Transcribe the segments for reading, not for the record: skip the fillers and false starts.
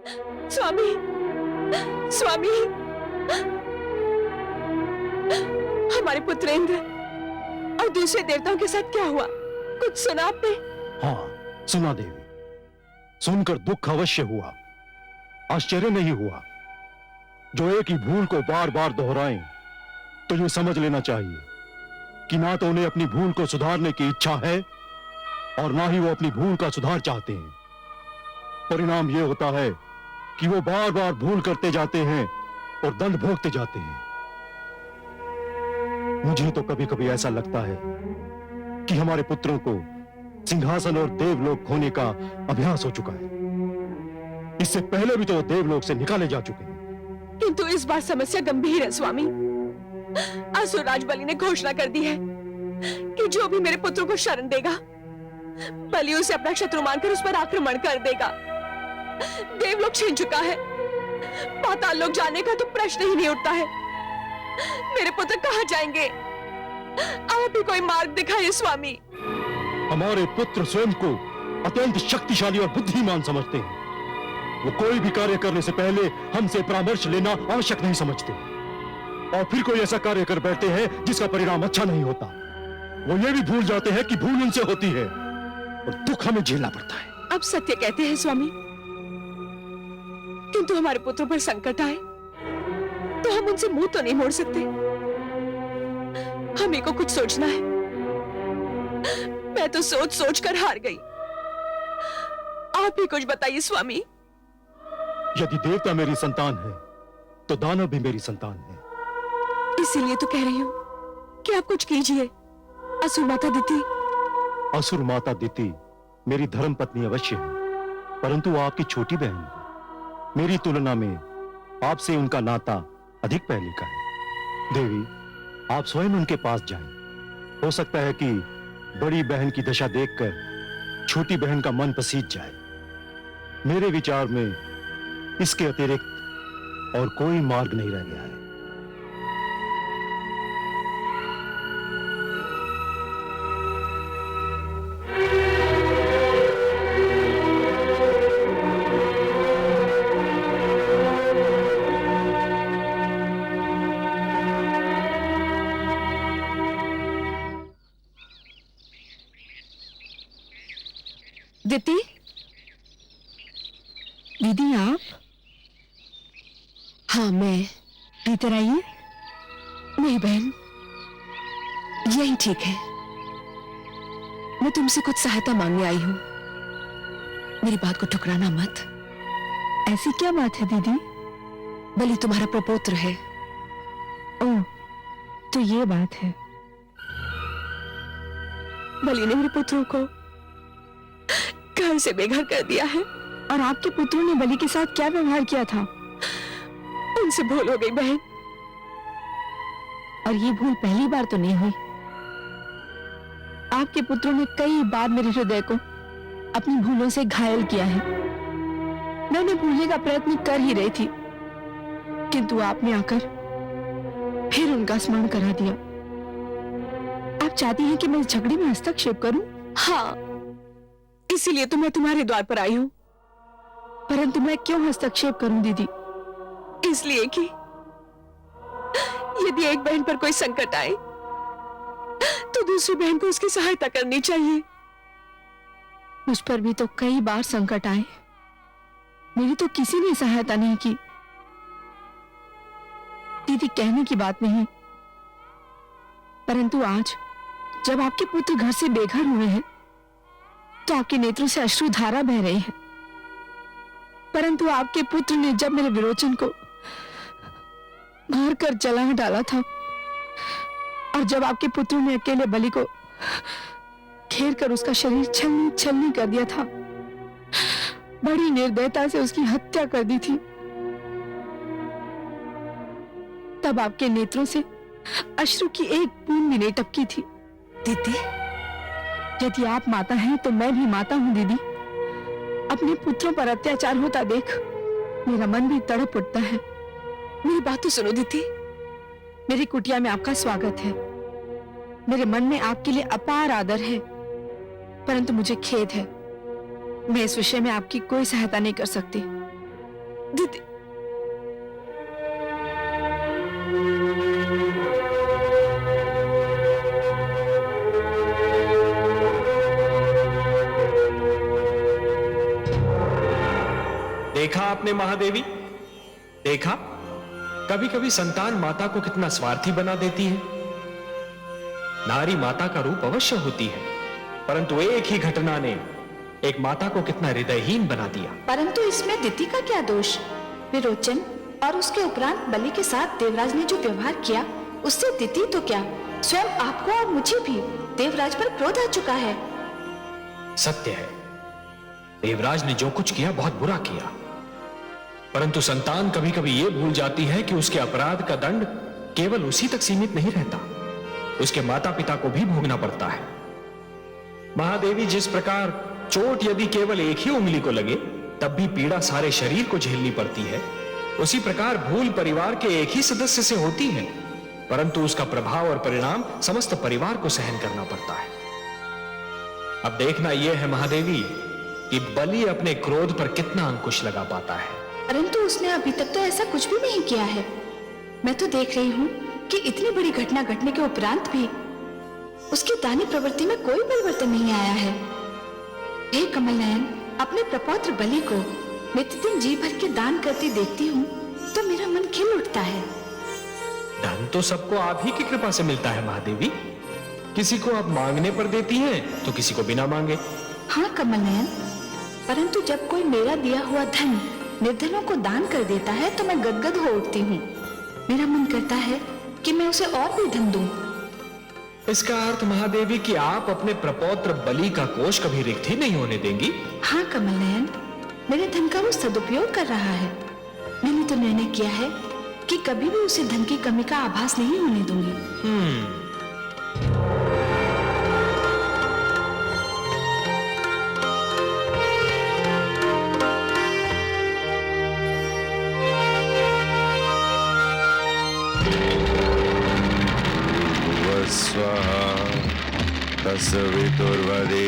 स्वामी, स्वामी, हमारे पुत्र इंद्र और दूसरे देवताओं के साथ क्या हुआ? कुछ सुना आपने? हाँ, सुना देवी। सुनकर दुख अवश्य हुआ, आश्चर्य नहीं हुआ। जो एक ही भूल को बार बार दोहराएं तो ये समझ लेना चाहिए कि ना तो उन्हें अपनी भूल को सुधारने की इच्छा है और ना ही वो अपनी भूल का सुधार चाहते हैं। परिणाम ये होता है कि वो बार बार भूल करते जाते हैं और दंड भोगते जाते हैं। मुझे तो कभी कभी ऐसा लगता है कि हमारे पुत्रों को सिंहासन और देवलोक खोने का अभ्यास हो चुका है। इससे पहले भी तो वो देवलोक से निकाले जा चुके हैं। किंतु इस बार समस्या गंभीर है स्वामी। असुरराज बलि ने घोषणा कर दी है कि जो भी मेरे पुत्रों को शरण देगा, बलि उसे अपना शत्रु मानकर उस पर आक्रमण कर देगा। देवलोक छीन चुका है, पाताल लोक जाने का तो प्रश्न ही नहीं उठता है। मेरे पुत्र कहाँ जाएंगे? आप ही कोई मार्ग दिखाइए स्वामी। हमारे पुत्र स्वयं को अत्यंत शक्तिशाली और बुद्धिमान समझते हैं। वो कोई भी कार्य करने से पहले हमसे परामर्श लेना आवश्यक नहीं समझते और फिर कोई ऐसा कार्य कर बैठते हैं जिसका परिणाम अच्छा नहीं होता। वो ये भी भूल जाते हैं कि भूल उनसे होती है और दुख हमें झेलना पड़ता है। अब सत्य कहते हैं स्वामी, किंतु हमारे पुत्रों पर संकट आए तो हम उनसे मुंह तो नहीं मोड़ सकते। हमें को कुछ सोचना है। मैं तो सोच सोच कर हार गई। आप ही कुछ बताइए स्वामी। यदि देवता मेरी संतान है तो दानव भी मेरी संतान है। इसीलिए तो कह रही हूं कि आप कुछ कीजिए। असुर माता दिति। असुर माता दिति मेरी धर्म पत्नी अवश्य है, परंतु वो आपकी छोटी बहन है। मेरी तुलना में आपसे उनका नाता अधिक पहले का है। देवी, आप स्वयं उनके पास जाएं। हो सकता है कि बड़ी बहन की दशा देखकर छोटी बहन का मन पसीज जाए। मेरे विचार में इसके अतिरिक्त और कोई मार्ग नहीं रह गया है। दिति, दीदी आप? हाँ मैं। भीतर आइए। नहीं बहन, यही ठीक है। मैं तुमसे कुछ सहायता मांगने आई हूं। मेरी बात को ठुकराना मत। ऐसी क्या बात है दीदी? बलि तुम्हारा प्रपौत्र है। ओह, तो ये बात है। बलि ने मेरे पुत्रों को घर से बेघर कर दिया है। और आपके पुत्रों ने बलि के साथ क्या व्यवहार किया था? उनसे भूल हो गई बहन। और ये भूल पहली बार तो नहीं हुई। आपके पुत्रों ने कई बार मेरे हृदय को अपनी भूलों से घायल किया है। मैं उन्हें भूलने का प्रयत्न कर ही रही थी, किंतु आपने आकर फिर उनका स्मरण करा दिया। आप चाहती हैं कि मैं इस झगड़े में हस्तक्षेप करूं? हाँ, इसीलिए तो मैं तुम्हारे द्वार पर आई हूं। परंतु मैं क्यों हस्तक्षेप करूं दीदी? इसलिए कि यदि एक बहन पर कोई संकट आए तो दूसरी बहन को उसकी सहायता करनी चाहिए। मुझ पर भी तो कई बार संकट आए, मेरी तो किसी ने सहायता नहीं की। दीदी, कहने की बात नहीं, परंतु आज जब आपके पुत्र घर से बेघर हुए हैं तो आपके नेत्रों से अश्रुधारा बह रही है। परंतु आपके पुत्र ने जब मेरे विरोचन को मारकर जला डाला था और जब आपके पुत्रों ने अकेले बलि को घेर कर उसका शरीर छलनी छलनी कर दिया था, बड़ी निर्दयता से उसकी हत्या कर दी थी, तब आपके नेत्रों से अश्रु की एक बूंद भी नहीं टपकी थी। दीदी, यदि आप माता हैं तो मैं भी माता हूं दीदी। अपने पुत्रों पर अत्याचार होता देख मेरा मन भी तड़प उठता है। मेरी बात तो सुनो दीदी। मेरी कुटिया में आपका स्वागत है। मेरे मन में आपके लिए अपार आदर है, परंतु मुझे खेद है, मैं इस विषय में आपकी कोई सहायता नहीं कर सकती। दीदी, देखा आपने महादेवी, देखा कभी कभी संतान माता को कितना स्वार्थी बना देती है। नारी माता का रूप अवश्य होती है, परंतु एक ही घटना ने एक माता को कितना हृदयहीन बना दिया। परंतु इसमें दिति का क्या दोष? विरोचन और उसके उपरांत बलि के साथ देवराज ने जो व्यवहार किया, उससे दिति तो क्या, स्वयं आपको और मुझे भी देवराज पर क्रोध आ चुका है। सत्य है, देवराज ने जो कुछ किया बहुत बुरा किया, परंतु संतान कभी कभी यह भूल जाती है कि उसके अपराध का दंड केवल उसी तक सीमित नहीं रहता, उसके माता पिता को भी भोगना पड़ता है। महादेवी, जिस प्रकार चोट यदि केवल एक ही उंगली को लगे तब भी पीड़ा सारे शरीर को झेलनी पड़ती है, उसी प्रकार भूल परिवार के एक ही सदस्य से होती है, परंतु उसका प्रभाव और परिणाम समस्त परिवार को सहन करना पड़ता है। अब देखना यह है महादेवी कि बलि अपने क्रोध पर कितना अंकुश लगा पाता है। परंतु उसने अभी तक तो ऐसा कुछ भी नहीं किया है। मैं तो देख रही हूँ कि इतनी बड़ी घटना घटने के उपरांत भी उसकी दानी प्रवृत्ति में कोई परिवर्तन नहीं आया है। हे कमल नयन, अपने प्रपौत्र बलि को नित्य दिन जी भर के दान करती देखती हूँ तो मेरा मन खिल उठता है। धन तो सबको आप ही की कृपा से मिलता है महादेवी, किसी को आप मांगने पर देती हैं तो किसी को बिना मांगे। हाँ कमल नयन, परंतु जब कोई मेरा दिया हुआ धन निर्धनों को दान कर देता है तो मैं गदगद हो उठती हूँ। मेरा मन करता है कि मैं उसे और भी धन दूं। इसका अर्थ महादेवी कि आप अपने प्रपौत्र बलि का कोष कभी रिक्त ही नहीं होने देंगी। हाँ कमल नयन, मेरे धन का वो सदुपयोग कर रहा है। मैंने तो निर्णय किया है कि कभी भी उसे धन की कमी का आभास नहीं होने दूंगी। तस्वितुर्वरेण्यं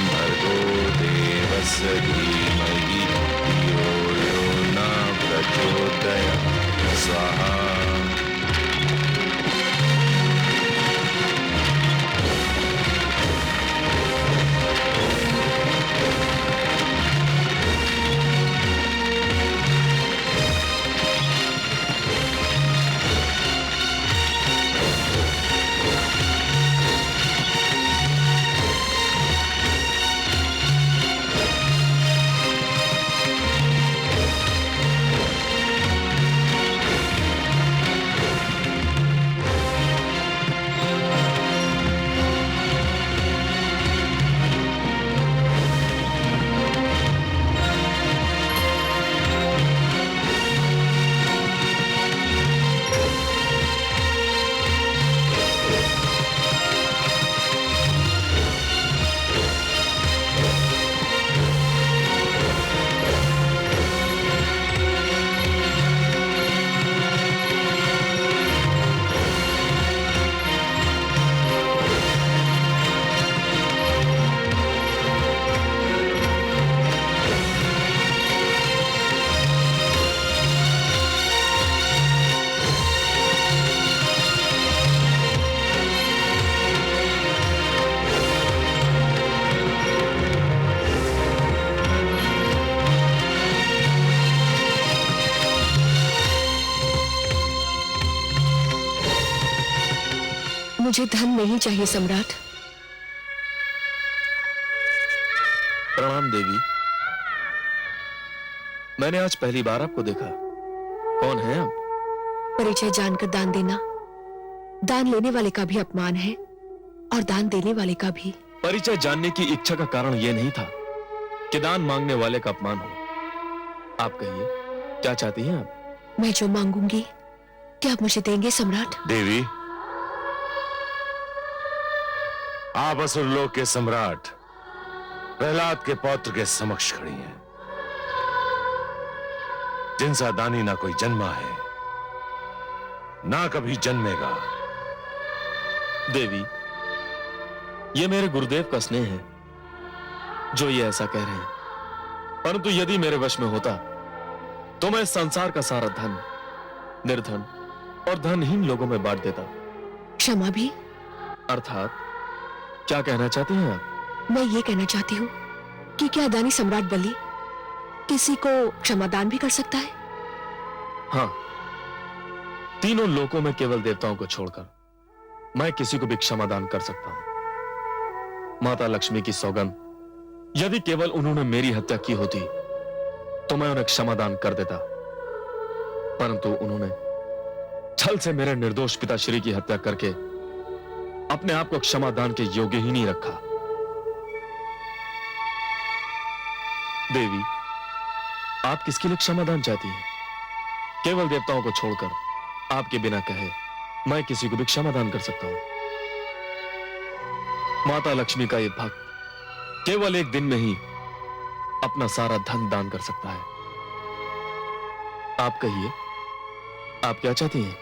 भर्गो देवस्य धीमहि धियो यो न प्रचोदयात् स्वाहा। मुझे धन नहीं चाहिए सम्राट। प्रणाम देवी, मैंने आज पहली बार आपको देखा। कौन है आप? परिचय जानकर दान देना दान लेने वाले का भी अपमान है और दान देने वाले का भी। परिचय जानने की इच्छा का कारण यह नहीं था कि दान मांगने वाले का अपमान हो। आप कहिए, क्या चाहती हैं आप? मैं जो मांगूंगी क्या आप मुझे देंगे सम्राट? देवी, आप असुरलोक के सम्राट प्रहलाद के पौत्र के समक्ष खड़ी हैं, जिनसा दानी ना कोई जन्मा है ना कभी जन्मेगा। देवी, ये मेरे गुरुदेव का स्नेह है जो ये ऐसा कह रहे हैं, परंतु यदि मेरे वश में होता तो मैं इस संसार का सारा धन निर्धन और धनहीन लोगों में बांट देता। क्षमा भी? अर्थात क्या कहना चाहती हैं आप? मैं ये कहना चाहती हूँ कि क्या दानी सम्राट बलि किसी को क्षमादान भी कर सकता है? हाँ, तीनों लोकों में केवल देवताओं को छोड़कर मैं किसी को भी क्षमादान कर सकता हूं। माता लक्ष्मी की सौगंध, यदि केवल उन्होंने मेरी हत्या की होती तो मैं उन्हें क्षमादान कर देता, परंतु उन्होंने छल से मेरे निर्दोष पिताश्री की हत्या करके अपने आप को क्षमादान के योग्य ही नहीं रखा। देवी, आप किसके लिए क्षमादान चाहती हैं? केवल देवताओं को छोड़कर आपके बिना कहे मैं किसी को भी क्षमादान कर सकता हूं। माता लक्ष्मी का ये भक्त केवल एक दिन में ही अपना सारा धन दान कर सकता है। आप कहिए, आप क्या चाहती हैं?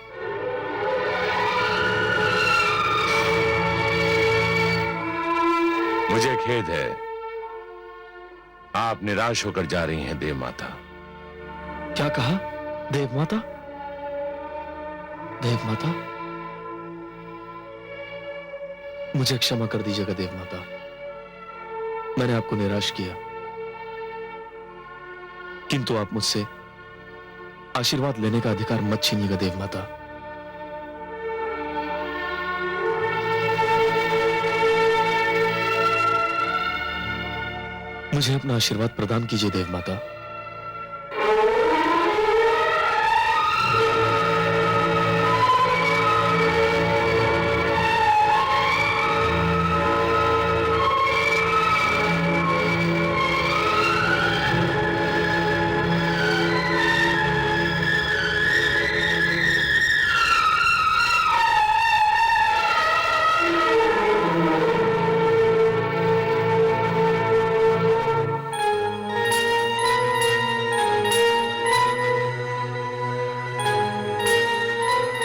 मुझे खेद है, आप निराश होकर जा रही हैं देव माता। क्या कहा? देव माता? देव माता, मुझे क्षमा कर दीजिएगा देव माता, मैंने आपको निराश किया, किंतु आप मुझसे आशीर्वाद लेने का अधिकार मत छीनिएगा देव माता। मुझे अपना आशीर्वाद प्रदान कीजिए देव माता।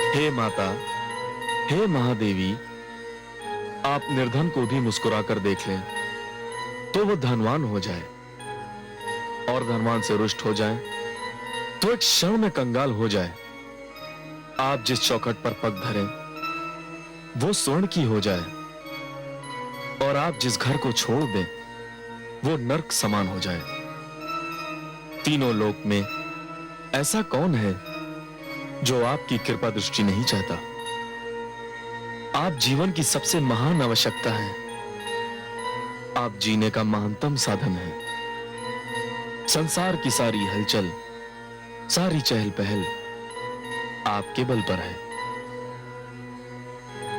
हे माता, हे महादेवी, आप निर्धन को भी मुस्कुराकर देख लें तो वो धनवान हो जाए, और धनवान से रुष्ट हो जाए तो एक क्षण में कंगाल हो जाए। आप जिस चौखट पर पग धरें वो स्वर्ण की हो जाए, और आप जिस घर को छोड़ दें वो नर्क समान हो जाए। तीनों लोक में ऐसा कौन है जो आपकी कृपा दृष्टि नहीं चाहता? आप जीवन की सबसे महान आवश्यकता है, आप जीने का महानतम साधन है। संसार की सारी हलचल, सारी चहल पहल आपके बल पर है।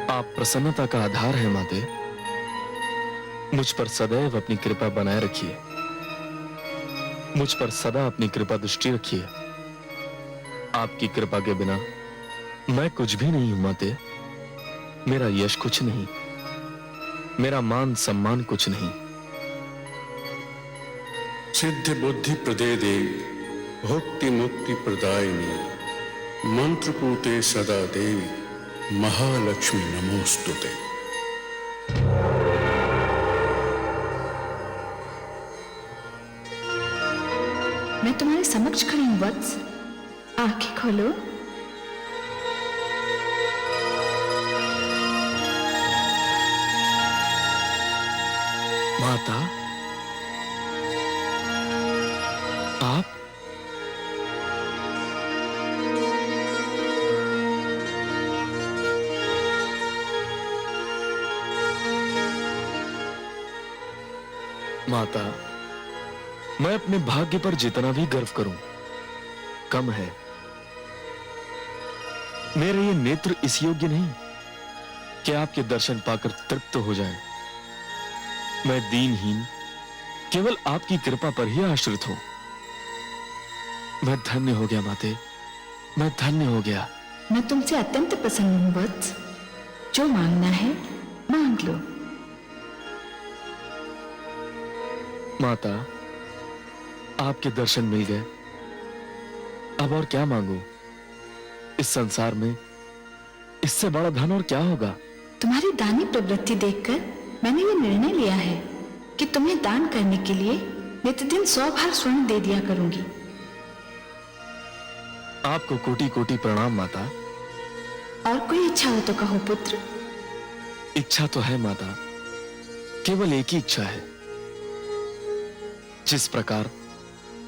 आप प्रसन्नता का आधार है माते। मुझ पर सदैव अपनी कृपा बनाए रखिए, मुझ पर सदा अपनी कृपा दृष्टि रखिए। आपकी कृपा के बिना मैं कुछ भी नहीं हूं माते। मेरा यश कुछ नहीं, मेरा मान सम्मान कुछ नहीं। सिद्धि बुद्धि प्रदे देवी, भुक्ति मुक्ति प्रदायिनी, मंत्रपूते सदा देवी, महालक्ष्मी नमोस्तुते। मैं तुम्हारे समक्ष खड़ी हूं वत्स, आंखें खोलो। माता, आप? माता, मैं अपने भाग्य पर जितना भी गर्व करूं कम है। मेरे ये नेत्र इस योग्य नहीं कि आपके दर्शन पाकर तृप्त हो जाएं। मैं दीनहीन केवल आपकी कृपा पर ही आश्रित हूं। मैं धन्य हो गया माते, मैं धन्य हो गया। मैं तुमसे अत्यंत प्रसन्न हूं वत्स, जो मांगना है मांग लो। माता, आपके दर्शन मिल गए, अब और क्या मांगू? इस संसार में इससे बड़ा धन और क्या होगा? तुम्हारी दानी प्रवृत्ति देखकर मैंने ये निर्णय लिया है कि तुम्हें दान करने के लिए नित्यदिन 100 भार स्वर्ण दे दिया करूंगी। आपको कोटि कोटि प्रणाम माता। और कोई इच्छा हो तो कहो पुत्र। इच्छा तो है माता, केवल एक ही इच्छा है। जिस प्रकार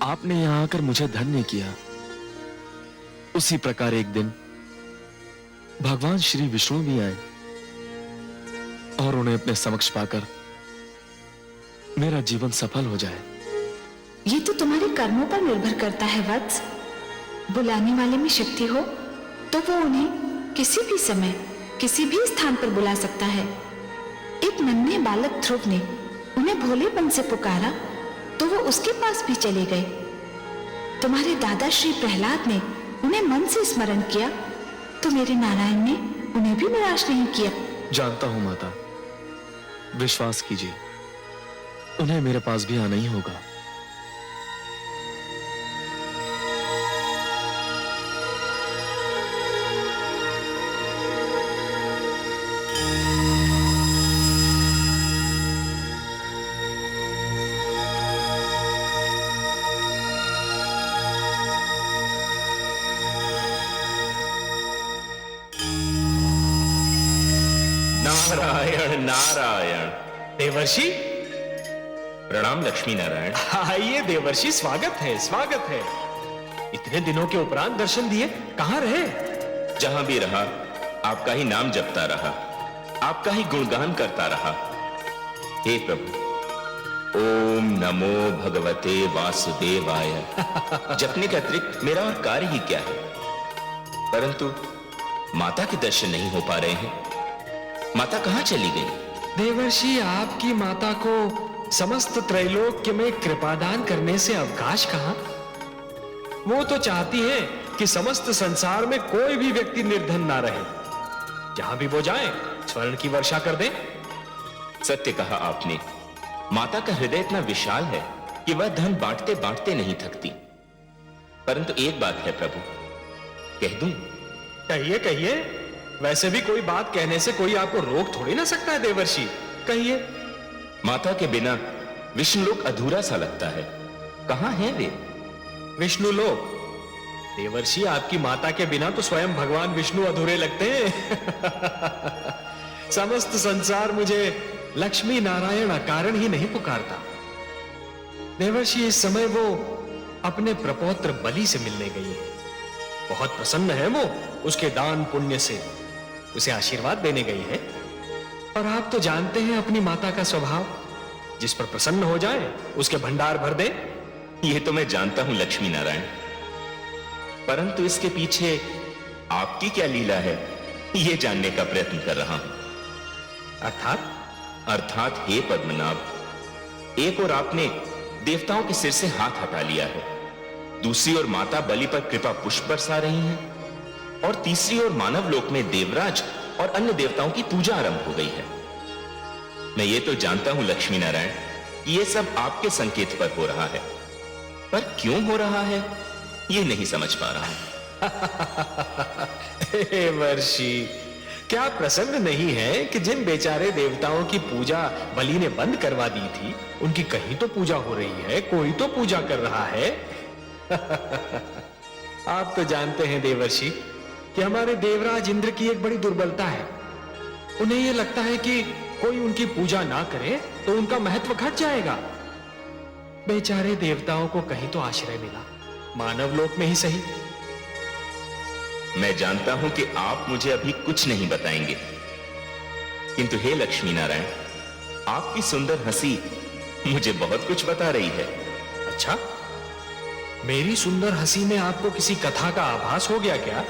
आपने यहां आकर मुझे धन्य किया, उसी प्रकार एक दिन भगवान श्री विष्णु भी आए और उन्हें अपने समक्ष पाकर मेरा जीवन सफल हो जाए। ये तो तुम्हारे कर्मों पर निर्भर करता है वत्स। बुलाने वाले में शक्ति हो तो वो उन्हें किसी भी समय किसी भी स्थान पर बुला सकता है। एक नन्हे बालक ध्रुव ने उन्हें भोलेपन से पुकारा तो वो उसके पास भी चले गए। तुम्हारे दादा श्री प्रहलाद ने उन्हें मन से स्मरण किया तो मेरे नारायण ने उन्हें भी निराश नहीं किया। जानता हूं माता, विश्वास कीजिए, उन्हें मेरे पास भी आना ही होगा। नारायण नारायण। देवर्षि प्रणाम लक्ष्मी नारायण। आइए देवर्षि, स्वागत है, स्वागत है। इतने दिनों के उपरांत दर्शन दिए, कहां रहे? जहां भी रहा आपका ही नाम जपता रहा, आपका ही गुणगान करता रहा। हे प्रभु, ओम नमो भगवते वासुदेवाय जपने के अतिरिक्त मेरा और कार्य ही क्या है। परंतु माता के दर्शन नहीं हो पा रहे हैं। माता कहां चली गई? देवर्षि, आपकी माता को समस्त त्रैलोक्य में कृपादान करने से अवकाश कहां? वो तो चाहती है कि समस्त संसार में कोई भी व्यक्ति निर्धन ना रहे। जहां भी वो जाए स्वर्ण की वर्षा कर दे। सत्य कहा आपने। माता का हृदय इतना विशाल है कि वह धन बांटते बांटते नहीं थकती। परंतु एक बात है प्रभु, कह दूं? कहिए कहिए, वैसे भी कोई बात कहने से कोई आपको रोक थोड़ी ना सकता है देवर्षि, कहिए। माता के बिना विष्णुलोक अधूरा सा लगता है। कहां है वे? विष्णुलोक? देवर्षि, आपकी माता के बिना तो स्वयं भगवान विष्णु अधूरे लगते हैं। समस्त संसार मुझे लक्ष्मी नारायण अकारण ही नहीं पुकारता। देवर्षि, इस समय वो अपने प्रपौत्र बलि से मिलने गई है। बहुत प्रसन्न है वो उसके दान पुण्य से, उसे आशीर्वाद देने गई है। और आप तो जानते हैं अपनी माता का स्वभाव, जिस पर प्रसन्न हो जाए उसके भंडार भर दे। यह तो मैं जानता हूं लक्ष्मी नारायण, परंतु इसके पीछे आपकी क्या लीला है, यह जानने का प्रयत्न कर रहा हूं। अर्थात हे पद्मनाभ, एक और आपने देवताओं के सिर से हाथ हटा लिया है, दूसरी ओर माता बलि पर कृपा पुष्प बरसा रही हैं, और तीसरी ओर मानव लोक में देवराज और अन्य देवताओं की पूजा आरंभ हो गई है। मैं ये तो जानता हूं लक्ष्मी नारायण कि ये सब आपके संकेत पर हो रहा है, पर क्यों हो रहा है ये नहीं समझ पा रहा हूं। हे वर्षि, क्या प्रसन्न नहीं है कि जिन बेचारे देवताओं की पूजा बलि ने बंद करवा दी थी, उनकी कहीं तो पूजा हो रही है, कोई तो पूजा कर रहा है। आप तो जानते हैं देवर्षि कि हमारे देवराज इंद्र की एक बड़ी दुर्बलता है। उन्हें यह लगता है कि कोई उनकी पूजा ना करे तो उनका महत्व घट जाएगा। बेचारे देवताओं को कहीं तो आश्रय मिला, मानव लोक में ही सही। मैं जानता हूं कि आप मुझे अभी कुछ नहीं बताएंगे, किंतु हे लक्ष्मी नारायण, आपकी सुंदर हंसी मुझे बहुत कुछ बता रही है। अच्छा, मेरी सुंदर हंसी में आपको किसी कथा का आभास हो गया क्या?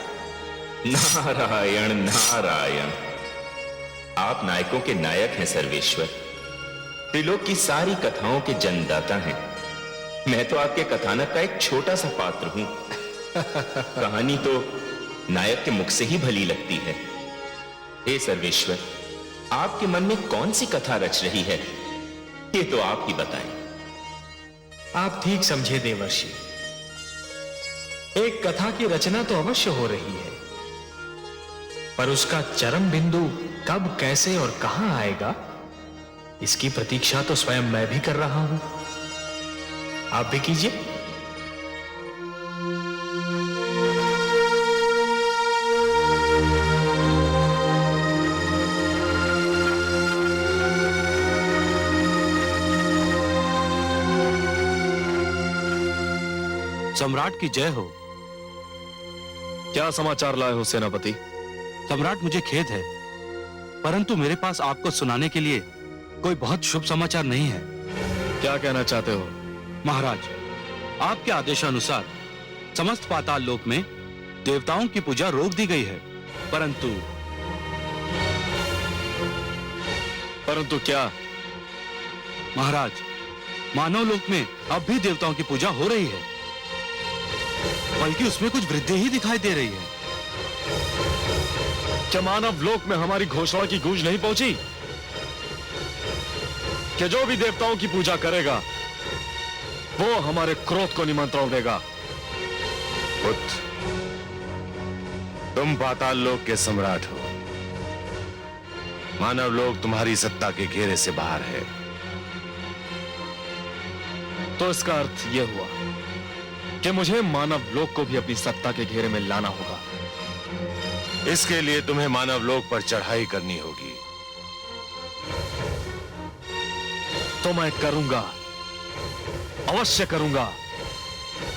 नारायण नारायण, आप नायकों के नायक हैं सर्वेश्वर, त्रिलोक की सारी कथाओं के जन्मदाता हैं। मैं तो आपके कथानक का एक छोटा सा पात्र हूं। कहानी तो नायक के मुख से ही भली लगती है। हे सर्वेश्वर, आपके मन में कौन सी कथा रच रही है, ये तो आप ही बताएं। आप ठीक समझे देवर्षि, एक कथा की रचना तो अवश्य हो रही है, पर उसका चरम बिंदु कब, कैसे और कहां आएगा, इसकी प्रतीक्षा तो स्वयं मैं भी कर रहा हूं। आप भी कीजिए। सम्राट की जय हो। क्या समाचार लाए हो सेनापति? सम्राट, मुझे खेद है, परंतु मेरे पास आपको सुनाने के लिए कोई बहुत शुभ समाचार नहीं है। क्या कहना चाहते हो? महाराज, आपके आदेशानुसार समस्त पाताल लोक में देवताओं की पूजा रोक दी गई है, परंतु क्या? महाराज, मानव लोक में अब भी देवताओं की पूजा हो रही है, बल्कि उसमें कुछ वृद्धि ही दिखाई दे रही है। क्या मानव लोक में हमारी घोषणा की गूंज नहीं पहुंची कि जो भी देवताओं की पूजा करेगा वो हमारे क्रोध को निमंत्रण देगा? पुत्र, तुम पाताल लोक के सम्राट हो। मानव लोक तुम्हारी सत्ता के घेरे से बाहर है। तो इसका अर्थ यह हुआ कि मुझे मानव लोक को भी अपनी सत्ता के घेरे में लाना होगा। इसके लिए तुम्हें मानव लोक पर चढ़ाई करनी होगी। तो मैं करूंगा, अवश्य करूंगा।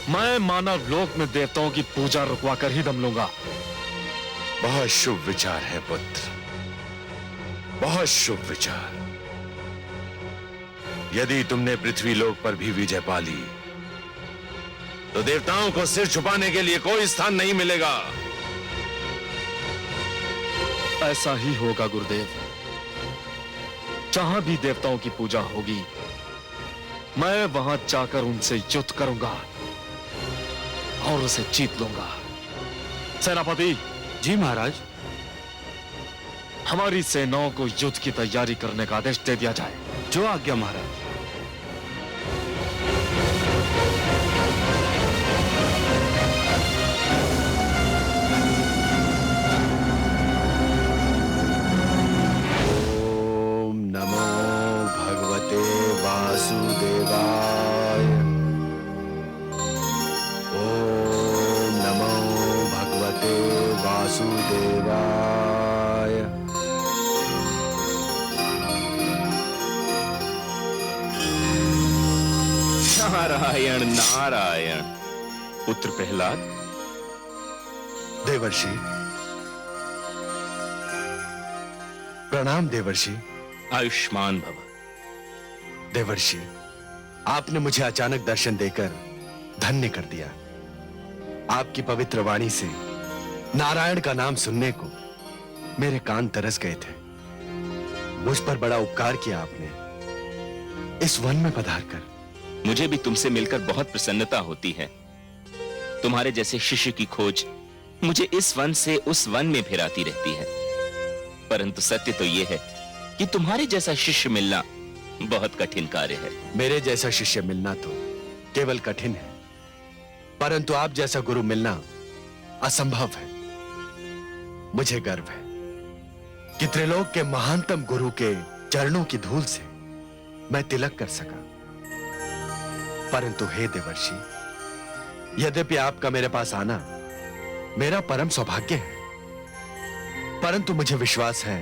मैं मानव लोक में देवताओं की पूजा रुकवा कर ही दम लूंगा। बहुत शुभ विचार है पुत्र, बहुत शुभ विचार। यदि तुमने पृथ्वी लोक पर भी विजय पा ली तो देवताओं को सिर छुपाने के लिए कोई स्थान नहीं मिलेगा। ऐसा ही होगा गुरुदेव। जहां भी देवताओं की पूजा होगी मैं वहां जाकर उनसे युद्ध करूंगा और उसे जीत लूंगा। सेनापति जी महाराज। हमारी सेनाओं को युद्ध की तैयारी करने का आदेश दे दिया जाए। जो आज्ञा महाराज। ओम नमो भगवते वासुदेवाय। ओम नमो भगवते वासुदेवाय। नारायण नारायण। पुत्र प्रहलाद। देवर्षि प्रणाम। देवर्षि आयुष्मान भव। देवर्षि, आपने मुझे अचानक दर्शन देकर धन्य कर दिया। आपकी पवित्र वाणी से नारायण का नाम सुनने को मेरे कान तरस गए थे। मुझ पर बड़ा उपकार किया आपने इस वन में पधार कर। मुझे भी तुमसे मिलकर बहुत प्रसन्नता होती है। तुम्हारे जैसे शिष्य की खोज मुझे इस वन से उस वन में फिराती रहती है। परंतु सत्य तो यह है कि तुम्हारे जैसा शिष्य मिलना बहुत कठिन कार्य है। मेरे जैसा शिष्य मिलना तो केवल कठिन है, परंतु आप जैसा गुरु मिलना असंभव है। मुझे गर्व है कि त्रिलोक के महानतम गुरु के चरणों की धूल से मैं तिलक कर सका। परंतु हे देवर्षि, यद्यपि आपका मेरे पास आना मेरा परम सौभाग्य है, परंतु मुझे विश्वास है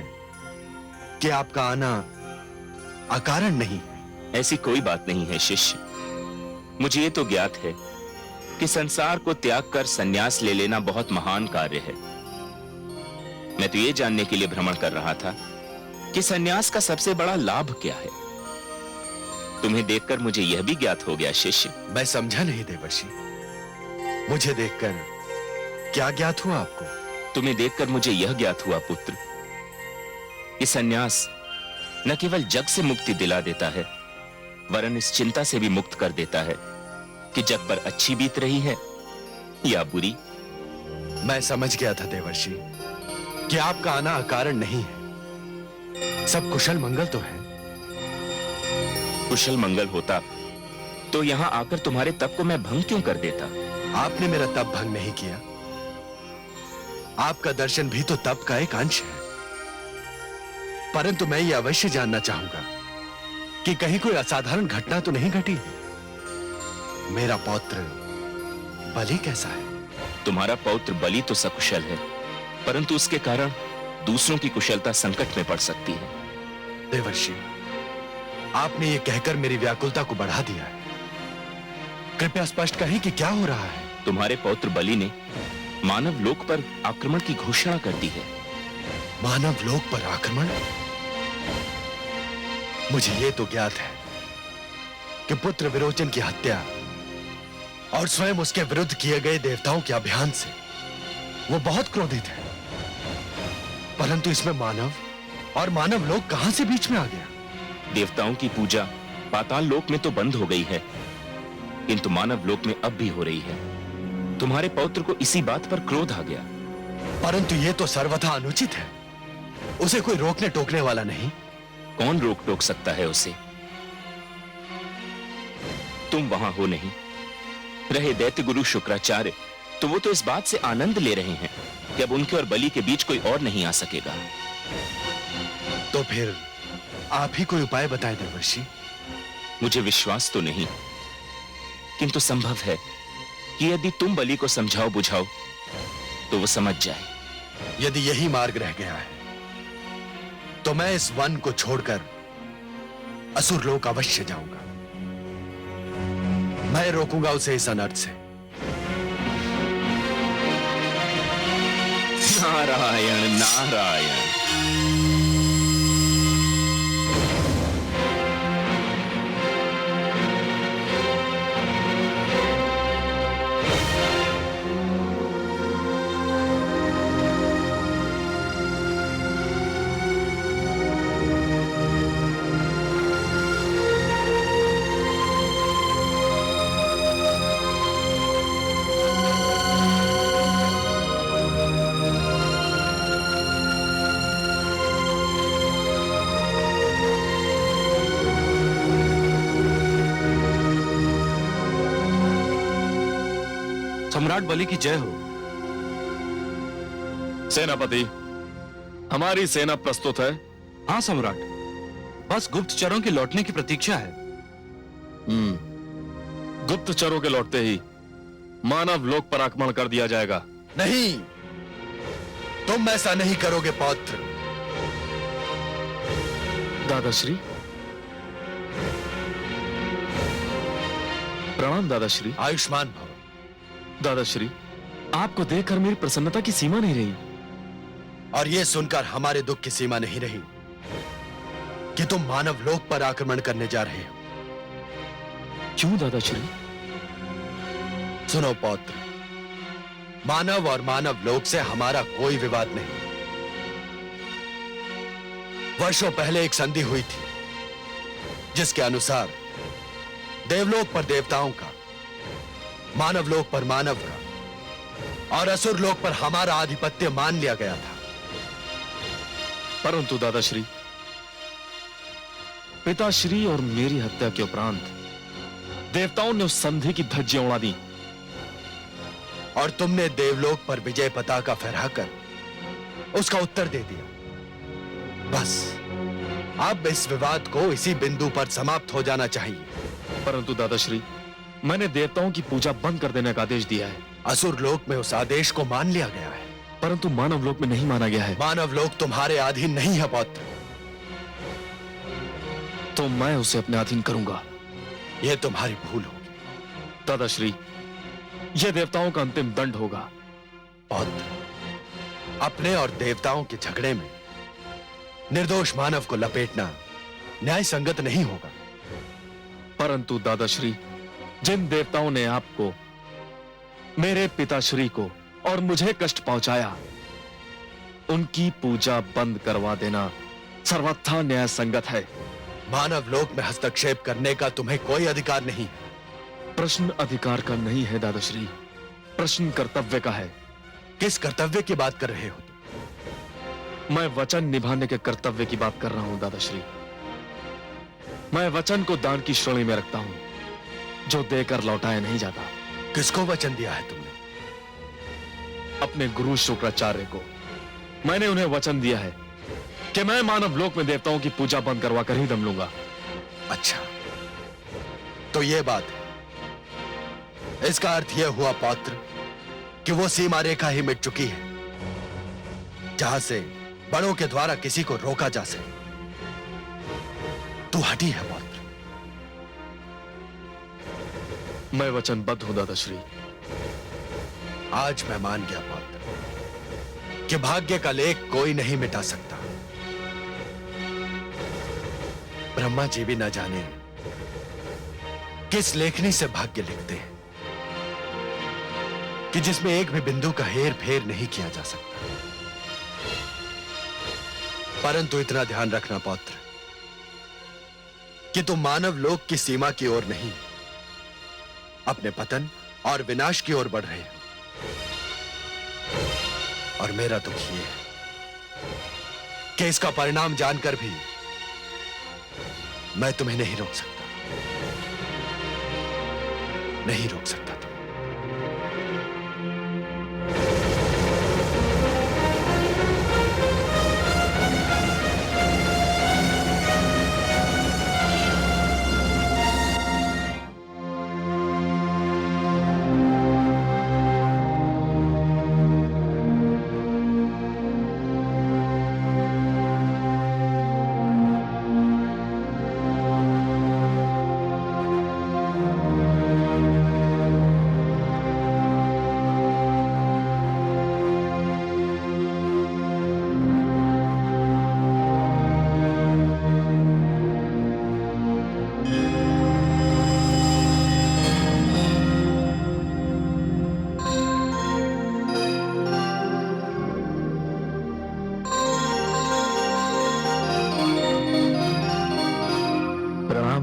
कि आपका आना अकारण नहीं है। ऐसी कोई बात नहीं है शिष्य। मुझे ये तो ज्ञात है कि संसार को त्याग कर संन्यास ले लेना बहुत महान कार्य है। मैं तो ये जानने के लिए भ्रमण कर रहा था कि संन्यास का सबसे बड़ा लाभ क्या है। तुम्हें देखकर मुझे यह भी ज्ञात हो गया शिष्य। मैं समझा नहीं देवर्षि, मुझे देखकर क्या ज्ञात हुआ आपको? तुम्हें देखकर मुझे यह ज्ञात हुआ पुत्र कि संन्यास न केवल जग से मुक्ति दिला देता है, वरन इस चिंता से भी मुक्त कर देता है कि जग पर अच्छी बीत रही है या बुरी। मैं समझ गया था देवर्षि कि आपका आना अकारण नहीं है। सब कुशल मंगल तो है। कुशल मंगल होता तो यहां आकर तुम्हारे तप को मैं भंग क्यों कर देता? आपने मेरा तप भंग नहीं किया। आपका दर्शन भी तो तप का एक अंश है। परंतु मैं ये अवश्य जानना चाहूंगा कि कहीं कोई असाधारण घटना तो नहीं घटी है। मेरा पौत्र बलि कैसा है? तुम्हारा पौत्र बलि तो सकुशल है, परंतु उसके कारण दूसरों की कुशलता संकट में पड़ सकती है। देवर्षि, आपने ये कहकर मेरी व्याकुलता को बढ़ा दिया है। कृपया स्पष्ट कहें कि क्या हो रहा है। तुम्हारे पौत्र बलि ने मानव लोक पर आक्रमण की घोषणा कर दी है। मानव लोक पर आक्रमण? मुझे यह तो ज्ञात है कि पुत्र विरोचन की हत्या और स्वयं उसके विरुद्ध किए गए देवताओं के अभियान से वो बहुत क्रोधित है, परंतु इसमें मानव और मानव लोक कहां से बीच में आ गया? देवताओं की पूजा पाताल लोक में तो बंद हो गई है, किंतु मानव लोक में अब भी हो रही है। तुम्हारे पौत्र को इसी बात पर क्रोध आ गया। परंतु यह तो सर्वथा अनुचित है, उसे कोई रोकने टोकने वाला नहीं। कौन रोक टोक सकता है उसे? तुम वहां हो नहीं, रहे दैत्य गुरु शुक्राचार्य, तो वो तो इस बात से आनंद ले रहे हैं कि अब उनके और बलि के बीच कोई और नहीं आ सकेगा। तो फिर आप ही कोई उपाय बताएं देवर्षि। मुझे विश्वास तो नहीं, किंतु संभव है कि यदि तुम बलि को समझाओ बुझाओ तो वो समझ जाए। यदि यही मार्ग रह गया है तो मैं इस वन को छोड़कर असुर लोक अवश्य जाऊंगा। मैं रोकूंगा उसे इस अनर्थ से। नारायण नारायण। सम्राट बलि की जय हो। सेनापति, हमारी सेना प्रस्तुत है। हाँ सम्राट, बस गुप्तचरों के लौटने की प्रतीक्षा है। गुप्तचरों के लौटते ही मानव लोक पर आक्रमण कर दिया जाएगा। नहीं, तुम ऐसा नहीं करोगे पौत्र। दादाश्री, प्रणाम दादाश्री। आयुष्मान भव। दादाश्री, आपको देखकर मेरी प्रसन्नता की सीमा नहीं रही। और यह सुनकर हमारे दुख की सीमा नहीं रही कि तुम मानव लोक पर आक्रमण करने जा रहे हो। क्यों दादाश्री? सुनो पौत्र, मानव और मानव लोक से हमारा कोई विवाद नहीं। वर्षों पहले एक संधि हुई थी जिसके अनुसार देवलोक पर देवताओं का, मानव लोक पर मानव का और असुर लोक पर हमारा आधिपत्य मान लिया गया था। परंतु दादाश्री, पिताश्री और मेरी हत्या के उपरांत देवताओं ने उस संधि की धज्जियां उड़ा दी और तुमने देवलोक पर विजय पताका फहराकर उसका उत्तर दे दिया। बस अब इस विवाद को इसी बिंदु पर समाप्त हो जाना चाहिए। परंतु दादाश्री, मैंने देवताओं की पूजा बंद कर देने का आदेश दिया है। असुर लोक में उस आदेश को मान लिया गया है, परंतु मानव लोक में नहीं माना गया है। मानव लोक तुम्हारे अधीन नहीं है पौत्र। तो मैं उसे अपने अधीन करूंगा। यह तुम्हारी भूल होगी दादाश्री, यह देवताओं का अंतिम दंड होगा। पौत्र, अपने और देवताओं के झगड़े में निर्दोष मानव को लपेटना न्याय संगत नहीं होगा। परंतु दादाश्री, जिन देवताओं ने आपको, मेरे पिताश्री को और मुझे कष्ट पहुंचाया, उनकी पूजा बंद करवा देना सर्वथा न्याय संगत है। मानव लोक में हस्तक्षेप करने का तुम्हें कोई अधिकार नहीं। प्रश्न अधिकार का नहीं है दादाश्री, प्रश्न कर्तव्य का है। किस कर्तव्य की बात कर रहे हो तुम? मैं वचन निभाने के कर्तव्य की बात कर रहा हूं दादाश्री। मैं वचन को दान की श्रेणी में रखता हूं, जो देकर लौटाया नहीं जाता। किसको वचन दिया है तुमने? अपने गुरु शुक्राचार्य को। मैंने उन्हें वचन दिया है कि मैं मानव लोक में देवताओं की पूजा बंद करवा कर ही दम लूंगा। अच्छा, तो यह बात है। इसका अर्थ यह हुआ पौत्र कि वो सीमा रेखा ही मिट चुकी है जहां से बड़ों के द्वारा किसी को रोका जा सके। तू हटी है पौत्र। मैं वचनबद्ध हूं दादाश्री। आज मैं मान गया पौत्र कि भाग्य का लेख कोई नहीं मिटा सकता। ब्रह्मा जी भी न जाने किस लेखनी से भाग्य लिखते हैं कि जिसमें एक भी बिंदु का हेर फेर नहीं किया जा सकता। परंतु इतना ध्यान रखना पौत्र कि तुम मानव लोक की सीमा की ओर नहीं, अपने पतन और विनाश की ओर बढ़ रहे हो। और मेरा दुख ये है कि इसका परिणाम जानकर भी मैं तुम्हें नहीं रोक सकता, नहीं रोक सकता।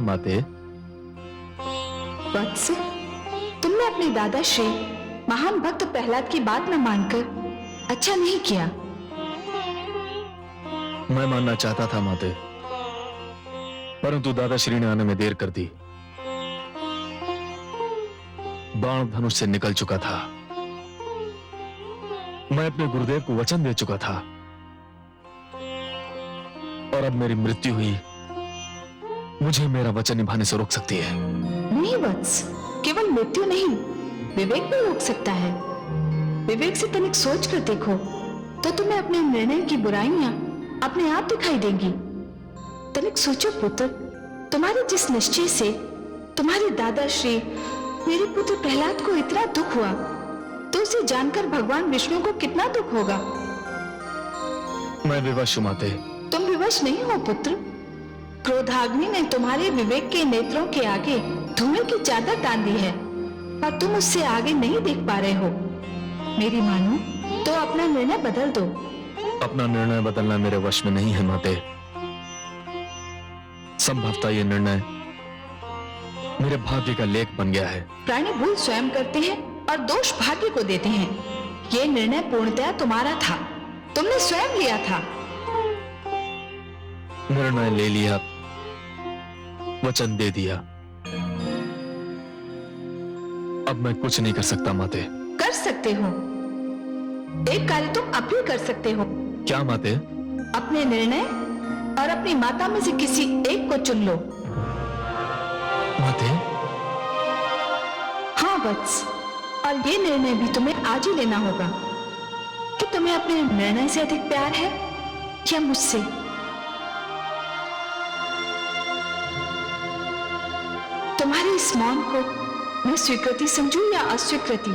माते। वत्स, तुमने अपने दादा श्री महान भक्त प्रहलाद की बात न मानकर अच्छा नहीं किया। मैं मानना चाहता था माते, परंतु दादाश्री ने आने में देर कर दी। बाण धनुष से निकल चुका था। मैं अपने गुरुदेव को वचन दे चुका था और अब मेरी मृत्यु हुई, मुझे मेरा वचन निभाने से रोक सकती है? नहीं वत्स, केवल मृत्यु नहीं, विवेक भी रोक सकता है। विवेक से तनिक सोच कर देखो तो तुम्हें अपने निर्णय की बुराइयां अपने आप दिखाई देंगी। तनिक सोचो पुत्र, तुम्हारे जिस निश्चय से तुम्हारे दादाश्री मेरे पुत्र प्रहलाद को इतना दुख हुआ, तो उसे जानकर भगवान विष्णु को कितना दुख होगा। मैं विवश हूं माते। तुम विवश नहीं हो पुत्र, क्रोधाग्नि ने तुम्हारे विवेक के नेत्रों के आगे धुएं की चादर टांग दी है और तुम उससे आगे नहीं देख पा रहे हो। मेरी मानो तो अपना निर्णय बदल दो। अपना निर्णय बदलना मेरे वश में नहीं है माते। संभवतः ये निर्णय मेरे भाग्य का लेख बन गया है। प्राणी भूल स्वयं करते हैं और दोष भाग्य को देते हैं। ये निर्णय पूर्णतया तुम्हारा था, तुमने स्वयं लिया था। निर्णय ले लिया, वचन दे दिया, अब मैं कुछ नहीं कर सकता माते। कर सकते हो, एक कार्य तुम अब भी कर सकते हो। क्या माते? अपने निर्णय और अपनी माता में से किसी एक को चुन लो। माते? हाँ वत्स, और ये निर्णय भी तुम्हें आज ही लेना होगा कि तुम्हें अपने निर्णय से अधिक प्यार है या मुझसे। तुम्हारे इस मौन को मैं स्वीकृति समझूं या अस्वीकृति?